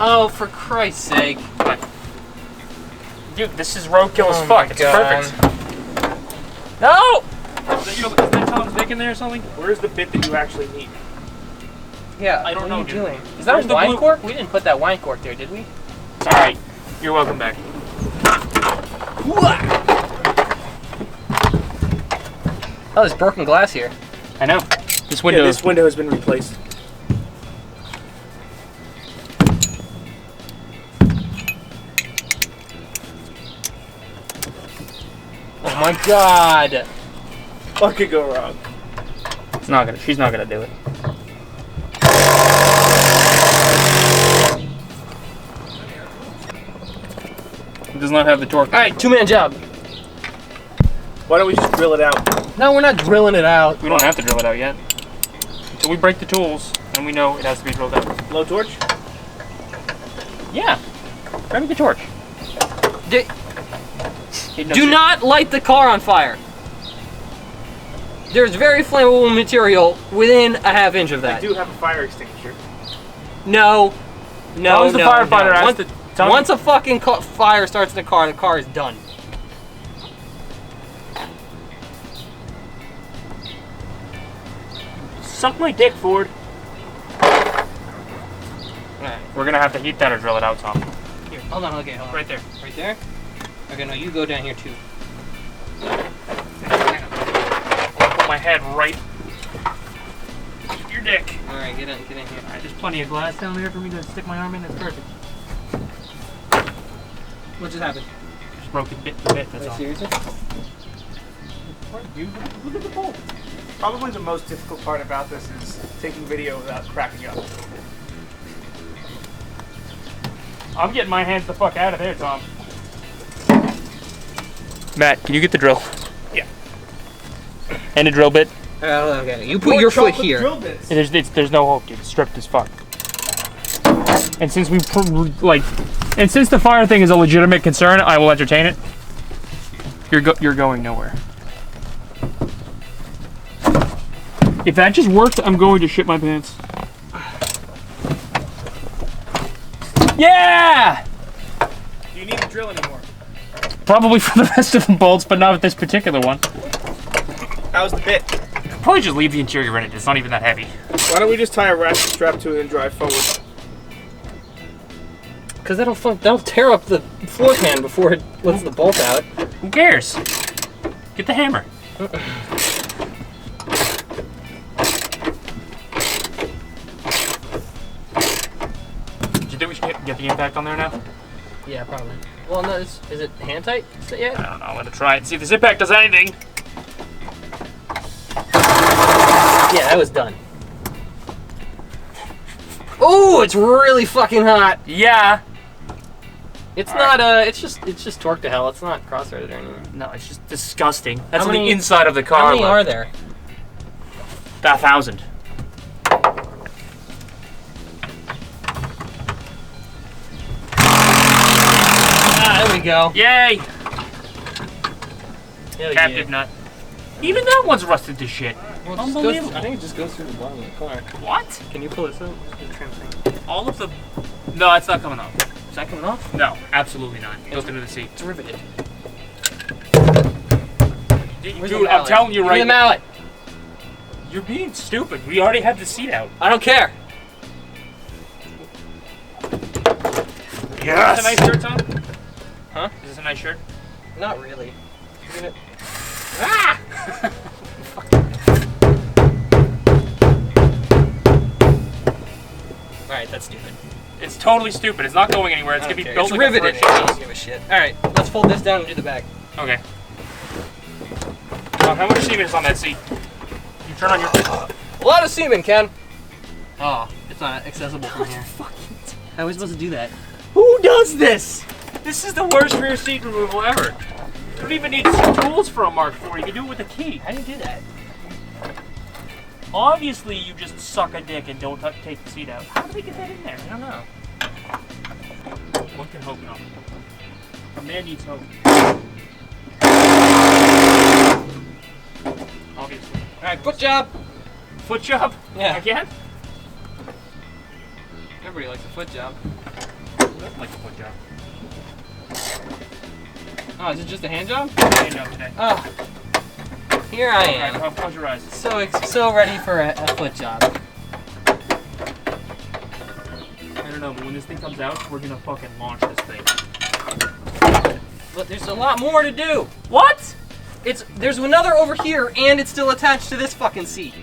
Oh, for Christ's sake. What? Dude, this is roadkill as fuck. It's perfect. No! Is that Tom's dick in there or something? Where's the bit that you actually need? Yeah, I don't know, what are you dude. doing? Is that a wine cork? We didn't put that wine cork there, did we? Alright. You're welcome back. Oh, there's broken glass here. I know. This window. Yeah, this window has been replaced. Oh my god! What could go wrong? It's not gonna. She's not gonna do it. It does not have the torque. Alright, two-man job. Why don't we just drill it out? No, we're not drilling it out. We don't have to drill it out yet. Until we break the tools and we know it has to be drilled out. Blowtorch? Yeah. Grab me the torch. Do not light the car on fire. There's very flammable material within a half-inch of that. I do have a fire extinguisher. No. No, the firefighter has to tell once a fucking fire starts in the car is done. Suck my dick, Ford. Alright. We're gonna have to heat that or drill it out, Tom. Here, hold on, okay, hold on. Right there. Right there? Okay, no, you go down here too. I'll put my head right your dick. Alright, get in here. Alright, there's plenty of glass down there for me to stick my arm in. It's perfect. What just happened? Just broke it bit to bit, that's all. Seriously? Look at the bolt. Probably the most difficult part about this is taking video without cracking up. I'm getting my hands the fuck out of there, Tom. Matt, can you get the drill? Yeah. And a drill bit? Okay, you put your foot here. Drill bits. There's no hope, dude. It's stripped as fuck. And since and since the fire thing is a legitimate concern, I will entertain it. You're going nowhere. If that just works, I'm going to shit my pants. Yeah! Do you need to drill anymore? Probably for the rest of the bolts, but not with this particular one. How's the bit? Probably just leave the interior in it. It's not even that heavy. Why don't we just tie a ratchet strap to it and drive forward? Because that'll tear up the floor pan before it lets the bolt out. Who cares? Get the hammer. Do you think we should get the impact on there now? Yeah, probably. Well, no, is it hand tight yet? I don't know. I'm gonna try it and see if this impact does anything. Yeah, that was done. Oh, it's really fucking hot. Yeah. It's not it's just torque to hell. It's not cross-threaded or anything. No, it's just disgusting. That's How on many- the inside of the car. How many are there? 1,000. Ah, there we go. Yay! Hell Captive yeah. nut. Even that one's rusted to shit. Well, it just Unbelievable. goes, I think it just goes through the bottom of the car. What? Can you pull this out? The trim thing. All of the... No, it's not coming off. Is that coming off? No, absolutely not. Goes into the seat. It's riveted. Dude, I'm telling you Give right me the mallet. You're being stupid. We already have the seat out. I don't care. Yes! Is this a nice shirt, Tom? Huh? Is this a nice shirt? Not really. You're gonna... Ah! Alright, that's stupid. It's totally stupid. It's not going anywhere. It's I gonna be don't care. built It's like riveted. a I French don't give a shit. Alright, let's fold this down and do the back. Okay. Tom, how much semen is on that seat? You turn on your... A lot of semen, Ken. Oh, it's not accessible from here. How are we supposed to do that? Who does this? This is the worst rear seat removal ever. You don't even need some tools for a Mark IV. You can do it with a key. How do you do that? Obviously, you just suck a dick and don't take the seat out. How do they get that in there? I don't know. One can hope not. A man needs hope. Obviously. Alright, Alright, foot job. Foot job? Yeah. Again? Everybody likes a foot job. Like a foot job. Oh, is it just a hand job? Hand job today. Oh. Here I am. Alright, close your eyes. So ready for a foot job. I don't know, but when this thing comes out, we're gonna fucking launch this thing. But there's a lot more to do. What? There's another over here, and it's still attached to this fucking seat.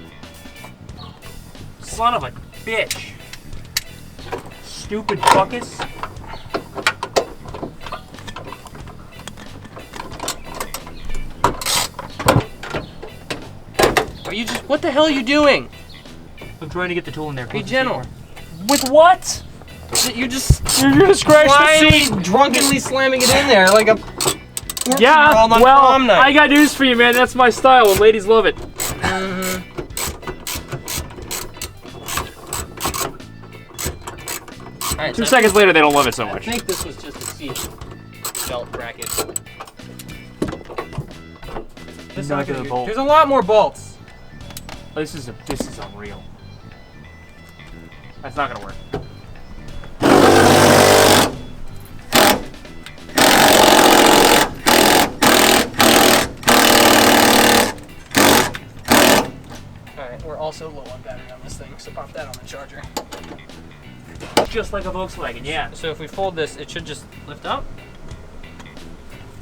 Son of a bitch. Stupid fuckus. Are you just? What the hell are you doing? I'm trying to get the tool in there. Be gentle. With what? You're just You're gonna scratch the quietly, seat. drunkenly slamming it in there like a. Yeah, on well, prom night. I got news for you, man. That's my style, and ladies love it. All right, 2 seconds later, they don't love it so I much. think this was just a seat belt bracket. There's a lot more bolts. This is unreal. That's not gonna work. Alright, we're also low on battery on this thing, so pop that on the charger. Just like a Volkswagen, yeah. So if we fold this, it should just lift up?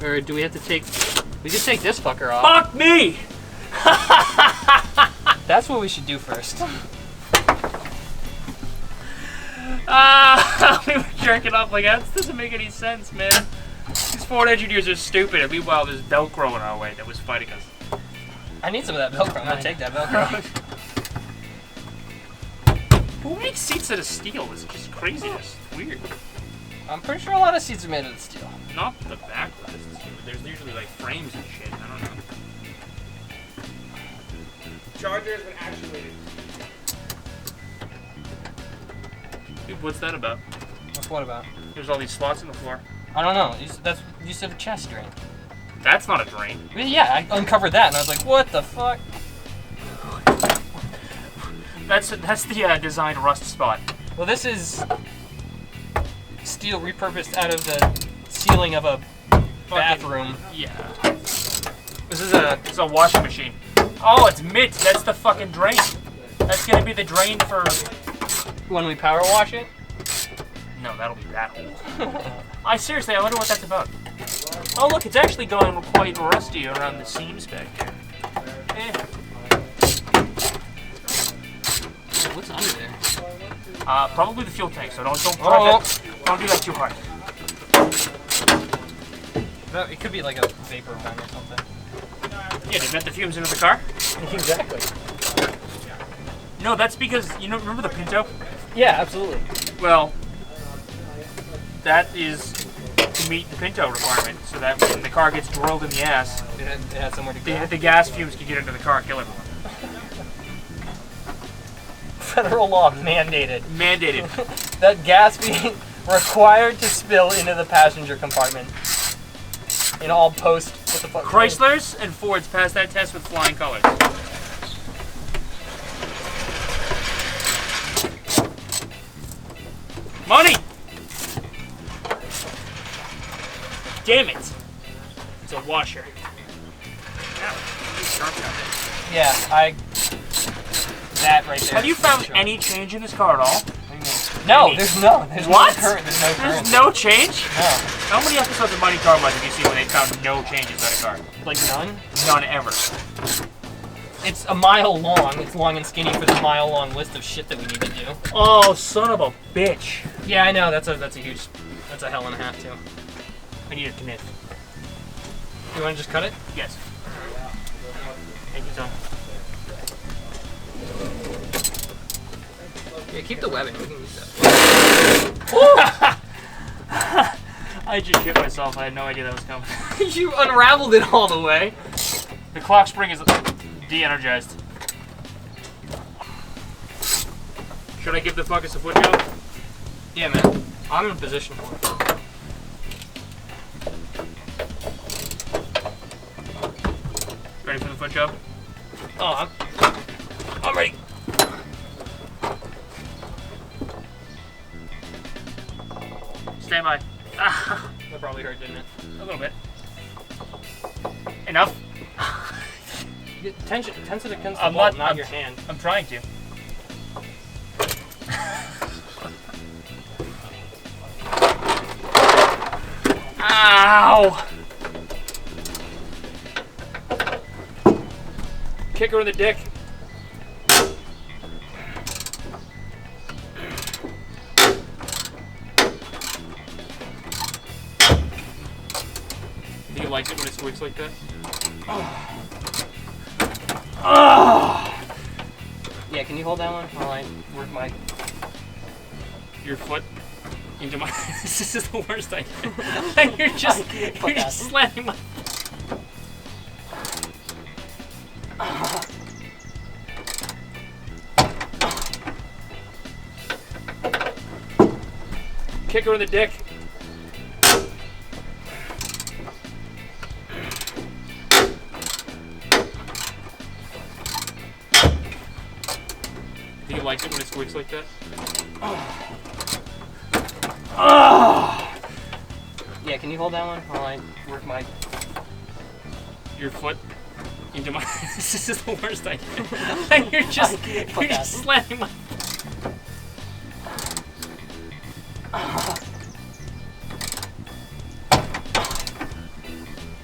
Or do we have to take... We could take this fucker off. Fuck me! That's what we should do first. We were jerking off like that. This doesn't make any sense, man. These Ford engineers are stupid, and meanwhile there's Velcro in our way that was fighting us. I need some of that Velcro. I'm gonna take that Velcro. Who makes seats out of steel? It's just craziness. It's weird. I'm pretty sure a lot of seats are made out of steel. Not the backrest. There's usually like frames and shit. I don't know. Charger has been actuated. Dude, what's that about? What's what about? There's all these slots in the floor. I don't know. You said a chest drain. That's not a drain. Well, yeah, I uncovered that and I was like, what the fuck? That's the designed rust spot. Well, this is steel repurposed out of the ceiling of a bathroom. Yeah. This is a... It's a washing machine. Oh, it's mint. That's the fucking drain. That's gonna be the drain for... When we power wash it? No, that'll be that hole. Seriously, I wonder what that's about. Oh, look, it's actually going quite rusty around the seams back there. What's under there? Probably the fuel tank, so don't do that too hard. It could be like a vapor vent or something. Yeah, to vent the fumes into the car? Exactly. No, that's because, remember the Pinto? Yeah, absolutely. Well, that is to meet the Pinto requirement, so that when the car gets drilled in the ass, It had somewhere to go. the gas fumes can get into the car and kill everyone. Federal law mandated. Mandated. That gas being required to spill into the passenger compartment. In all post... What the fuck? Chryslers and Fords passed that test with flying colors. Money! Damn it! It's a washer. Yeah, that right there. Have you found any change in this car at all? No, there's What? no current. There's no current. There's no change? No. How many episodes of Mighty Car Mud have you seen when they found no changes on a car? Like none? None ever. It's a mile long. It's long and skinny for the mile long list of shit that we need to do. Oh, son of a bitch. Yeah, I know. That's a huge... That's a hell and a half, too. I need a knife. You want to just cut it? Yes. Thank you, Tom. Yeah, keep the webbing. We can use that. I just shit myself. I had no idea that was coming. You unraveled it all the way. The clock spring is de-energized. Should I give the fuckers a foot job? Yeah, man. I'm in position for it. Ready for the foot job? Oh, I'm ready. Stand by. Ah, That probably hurt, didn't it? a little bit. Enough? Tense it against the I'm bolt, not- not I'm- your hand. I'm trying to. Ow! Kick her in the dick. Do you like it when it squeaks like that? Yeah, can you hold that one while I work my... Your foot into my... This is the worst idea. you're just slamming my... Kick her in the dick. Do you like it when it squeaks like that? Yeah, can you hold that one while I work my... Your foot into my... This is the worst idea. you're just slamming my...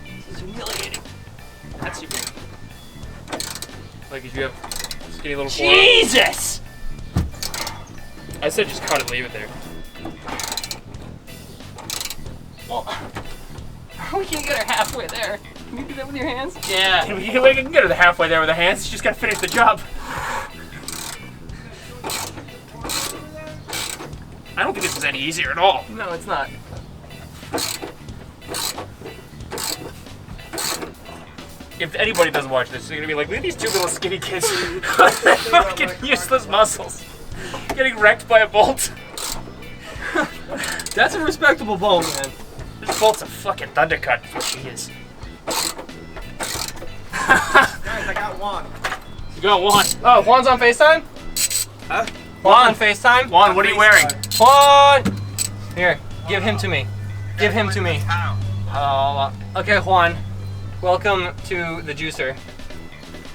This is humiliating. That's super. Like if you have skinny little forearms. Jesus! I said just cut it, leave it there. Well, we can get her halfway there. Can you do that with your hands? Yeah. We can get her the halfway there with the hands. She's just gotta finish the job. I don't think this is any easier at all. No, it's not. If anybody doesn't watch this, they're gonna be like, look at these two little skinny kids with fucking useless muscles getting wrecked by a bolt. That's a respectable bolt, man. This bolt's a fucking thundercut, is what she is. Guys, I got one. You got one. Oh, Juan's on FaceTime? Huh? Juan on FaceTime? Juan, what are you wearing? Juan! Here, give him to me. Give him to me. Oh, okay, Juan. Welcome to the juicer.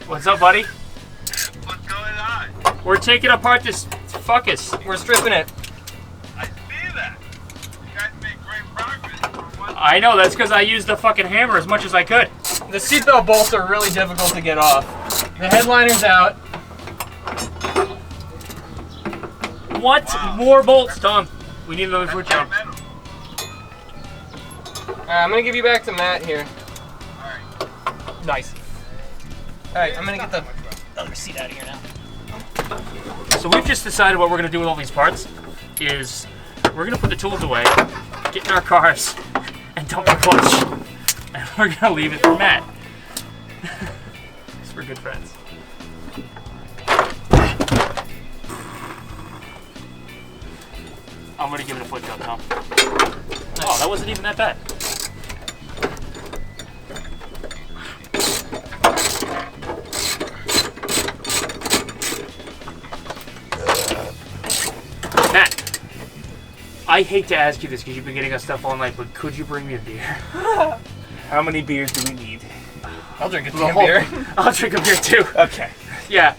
What's up, buddy? What's going on? We're taking apart this fuckus. We're stripping it. I see that. You guys made great progress. For one I know, that's because I used the fucking hammer as much as I could. The seatbelt bolts are really difficult to get off. The headliner's out. What? Wow. More bolts, Tom. We need another foot job. metal. I'm gonna give you back to Matt here. Alright. Nice. Alright, I'm gonna get the other seat out of here now. So we've just decided what we're gonna do with all these parts is we're gonna put the tools away, get in our cars, and dump the clutch. And we're gonna leave it for Matt. Because we're good friends. I'm gonna give it a foot job, Tom. Oh, that wasn't even that bad. Matt, I hate to ask you this because you've been getting us stuff all night, but could you bring me a beer? How many beers do we need? I'll drink a The damn whole- beer. I'll drink a beer too. Okay. Yeah.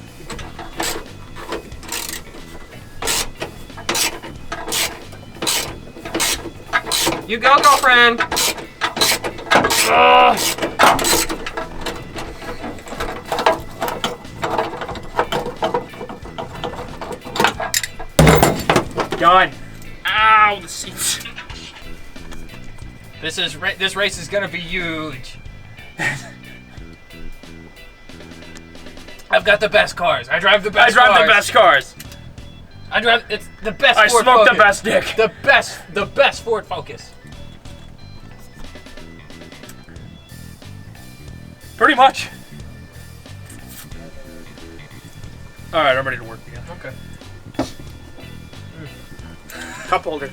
You go, girlfriend! Done. Ow, the seats. This race is gonna be huge. I've got the best cars. I drive the best cars. It's the best I Ford smoke Focus. the best dick. The best Ford Focus. Pretty much. All right, I'm ready to work again. Okay. Cup holder.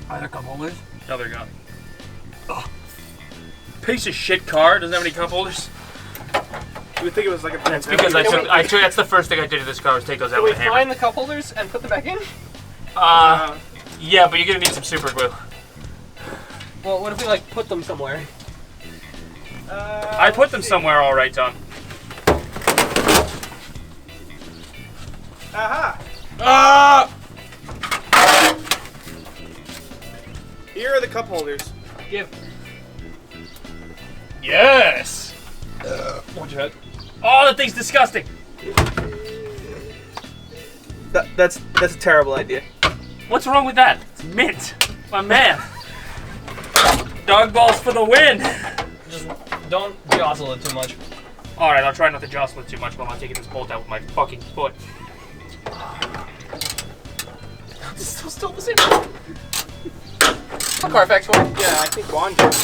Are there cup holders? No, they're gone. Ugh. Piece of shit car. Doesn't have any cup holders. You would think it was like a. That's because that's the first thing I did to this car was take those out Can we with a hammer. find the cup holders and put them back in? Yeah, but you're gonna need some super glue. Well, what if we like put them somewhere? I put them somewhere, all right, Tom. Aha! Here are the cup holders. Give. Yes. Watch your head. Oh, that thing's disgusting. That's a terrible idea. What's wrong with that? It's mint, my man. Dog balls for the win. Just don't jostle it too much. All right, I'll try not to jostle it too much while I'm taking this bolt out with my fucking foot. It's still the same. Carfax one? Yeah, I think Juan did.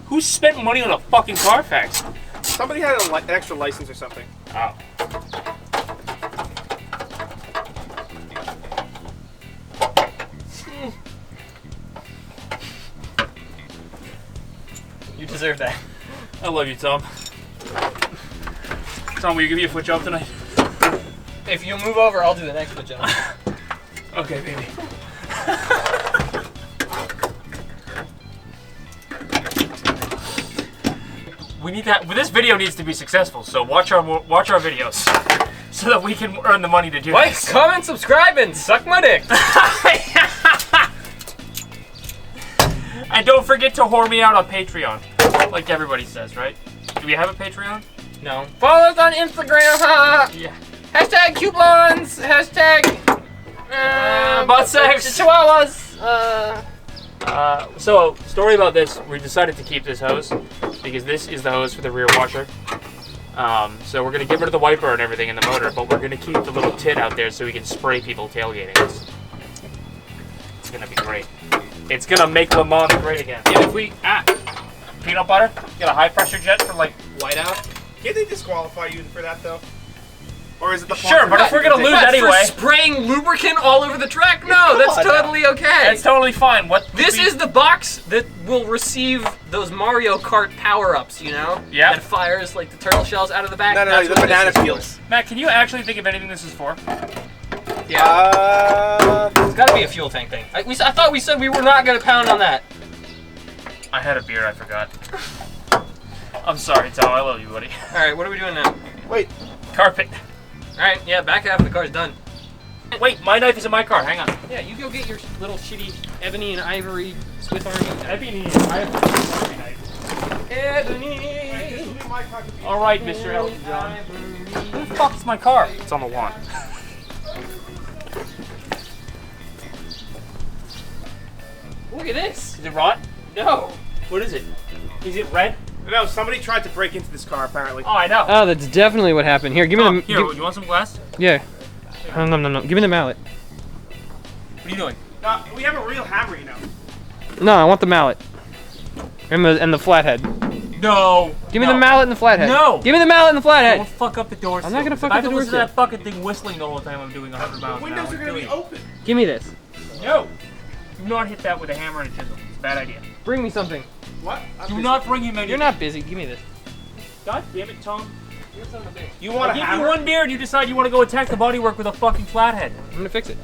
Who spent money on a fucking Carfax? Somebody had an extra license or something. Oh. You deserve that. I love you, Tom. Tom, will you give me a foot job tonight? If you move over, I'll do the next foot job. Okay, baby. We need that. This video needs to be successful, so watch our videos so that we can earn the money to do Like, this. comment, subscribe, and suck my dick. And don't forget to whore me out on Patreon, like everybody says, right? Do we have a Patreon? No. Follow us on Instagram. Yeah. Hashtag coupons. Hashtag butt sex. Chihuahuas. So, story about this, we decided to keep this hose because this is the hose for the rear washer. So we're going to get rid of the wiper and everything in the motor, but we're going to keep the little tit out there so we can spray people tailgating. It's going to be great. It's going to make Le Mans great again. Yeah, if we Peanut butter, get a high pressure jet for like whiteout. Can't they disqualify you for that though? Or is it the Sure, but if we're gonna lose What, anyway, for spraying lubricant all over the track? No, that's totally okay. it's totally fine. What This is the box that will receive those Mario Kart power-ups, you know? Yeah. That fires like the turtle shells out of the back. No, That's the what banana this is peels. Matt, can you actually think of anything this is for? for. Yeah. It's gotta be a fuel tank thing. I thought we said we were not gonna pound on that. I had a beer, I forgot. I'm sorry, Tom. I love you, buddy. Alright, what are we doing now? Wait. Carpet. Alright, yeah, back half of the car's done. Wait, my knife is in my car. Hang on. Yeah, you go get your little shitty ebony and ivory Swiss Army. Ebony. I have a knife. Ebony. All right, Mr. Elton John. Who the fuck is my car? It's on the lawn. Look at this. Is it rot? No. What is it? Is it red? No, somebody tried to break into this car apparently. Oh, I know. Oh, that's definitely what happened. Here, give me the. Here, you want some glass? Yeah. No. Give me the mallet. What are you doing? We have a real hammer, you know. No, I want the mallet. And the flathead. No. Give me the mallet and the flathead. No. Give me the mallet and the flathead. Don't fuck up the door. I'm not gonna fuck I up the can door listen to that fucking thing whistling the whole time I'm doing 100 miles an hour. Windows are gonna be open. Give me this. No. Do not hit that with a hammer and a chisel. It's a bad idea. Bring me something. What? Do not bring him anything. You're not busy. Give me this. God damn it, Tom. You want I a give hammer? you one beer and you decide you want to go attack the bodywork with a fucking flathead. I'm gonna fix it.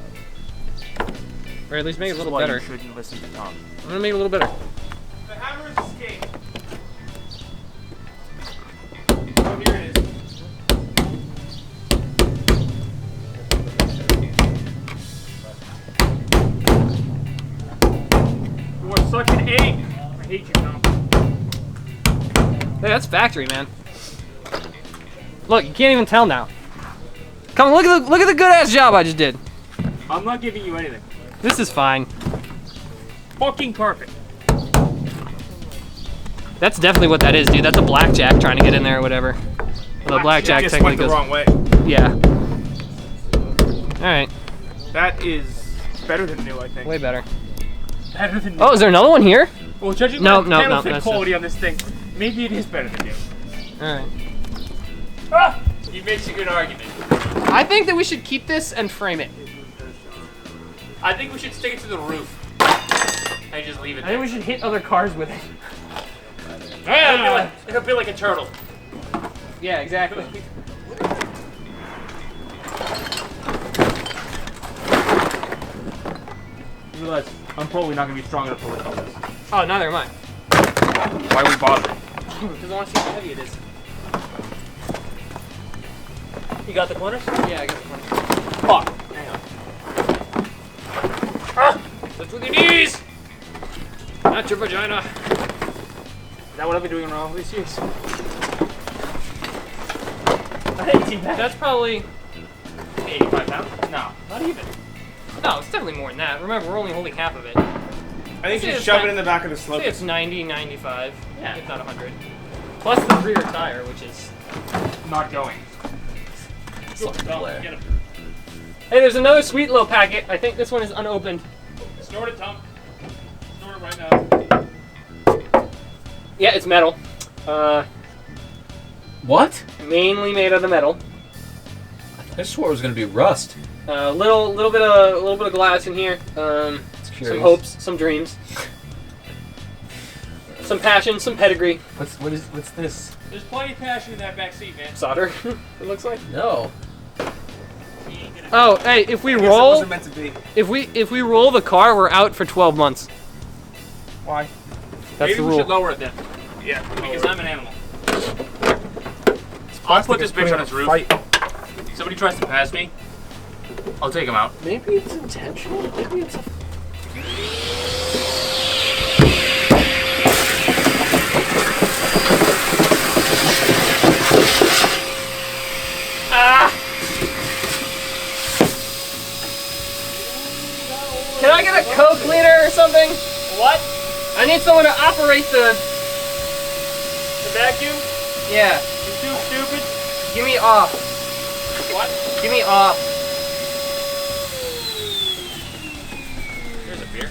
Or at least make it a little Why better. you shouldn't listen to Tom. I'm gonna make it a little better. The hammer is escaped. Oh, here it is. You are such an egg. I hate you, Tom. Hey, that's factory, man. Look, you can't even tell now. Come on, look at the good ass job I just did. I'm not giving you anything. This is fine. Fucking carpet. That's definitely what that is, dude. That's a blackjack trying to get in there or whatever. Well, the blackjack just technically went the wrong way. Yeah. All right. That is better than new, I think. Way better. Better than Oh, is there another one here? well, judging No, by the no, panel no, fit that's quality on this thing, maybe it is better than new. All right. Ah! He makes a good argument. I think that we should keep this and frame it. I think we should stick it to the roof. And just leave it I there. think we should hit other cars with it. It'll be like a turtle. Yeah, exactly. You realize I'm probably not going to be strong enough to lift all this. Oh, neither am I. Why are we bothering? Because I want to see how heavy it is. You got the corners? Yeah, I got the one. Fuck. Hang on. Ah! Lift with your knees! Not your vagina. Is that what I've been doing wrong all these years? That's probably 85 pounds? No, not even. no. It's definitely more than that. Remember, we're only holding half of it. I think Say you it's shove not- it in the back of the slope. Say it's 90, 95, Yeah. if not 100. Plus the rear tire, which is. Not going. Fucking Tom, Blair. get him. Hey, there's another sweet little packet. I think this one is unopened. Snort it, Tom. Snort it right now. Yeah, it's metal. What? Mainly made out of metal. I swore it was gonna be rust. Little bit of glass in here. Some curious. hopes, some dreams, some passion, some pedigree. What's this? There's plenty of passion in that back seat, man. Solder. It looks like. No. Oh, hey, if we I guess it roll, wasn't meant to be. if we roll the car, we're out for 12 months. Why? That's Maybe the we rule. should lower it then. Yeah. Because I'm an animal. I'll put this bitch on its roof. Fight. Somebody tries to pass me, I'll take him out. Maybe it's intentional. Maybe it's. Can I get a coke cleaner or something? What? I need someone to operate the. The vacuum? Yeah. You too stupid? Give me off. What? Give me off. Here's a beer.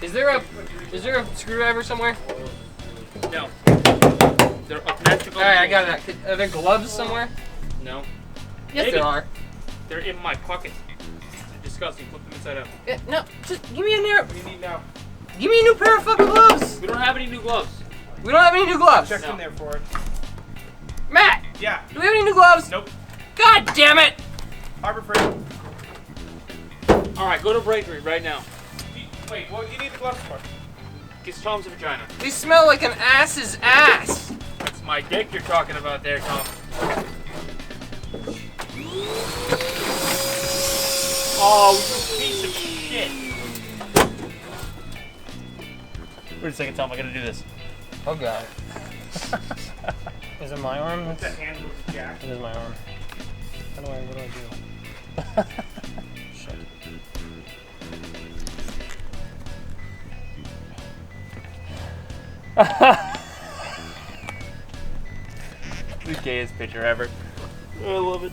Is there a screwdriver somewhere? No. They're electrical. All right, I got that. Are there gloves somewhere? No. Yes, Maybe. there are. They're in my pocket. They're disgusting. Flip them inside out. Yeah, no, just give me a new. What do you need now? Give me a new pair of fucking gloves. We don't have any new gloves. We don't have any new gloves. Check No. in there for it. Matt, Yeah. do we have any new gloves? Nope. God damn it! Harbor Freight. All right, go to Bravery right now. Wait, what do you need the gloves for? Kiss Tom's vagina. These smell like an ass's ass. That's my dick you're talking about there, Tom. Oh, you piece of shit. Wait a second, Tom. I gotta do this. Oh god. Is it my arm? The handle is jacked. It is my arm. What do I do? Shit. The gayest picture ever. I love it.